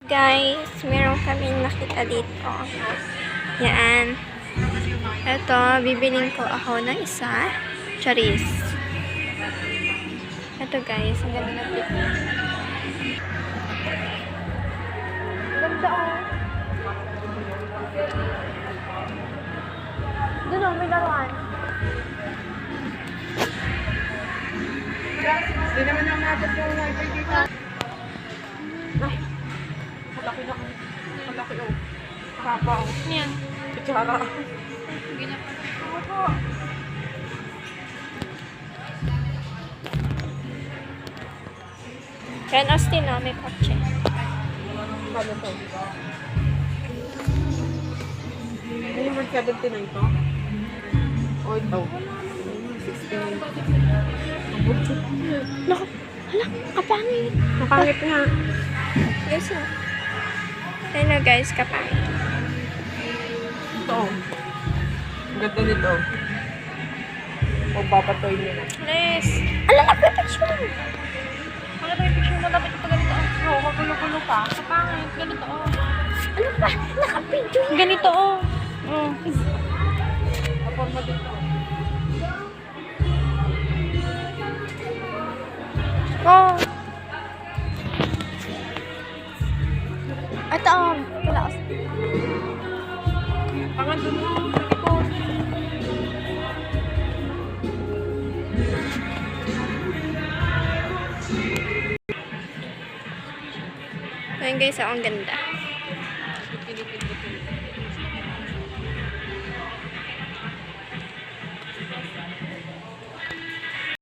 Guys, meron kaming nakita dito. Yan. Ito, bibiling ko ako ng isa. Charis. Ito guys, ang ganda ng pic. Ganda oh. Doon oh, may laruan. Hindi naman yung natin yung wifi dito. Ay, malaki na. Malaki oh. Papa oh. Yan. Kutsara. Opo. Yan, Austin oh, may kotse. Ano to? Ano yung 170 na ito? O ito? 69. Naku, hala, kapangit. Nakangit nga. Guys, oh. Ayun na guys, kapangit. Ito oh. Ang ganda nito. O papatoy niya na. Nice. Ala, nagpe-picture. Ano ba yung picture mo? Dapat ito ganito. Oo, kagulo-gulo pa. Kapangit, ganito oh. Ano ba? Naka-video yan. Ganito oh. Oh. Kaporma dito. Oh. Ito oh. Wala ako. Pangan doon mo. Sa likod. Ayun guys, ang ganda.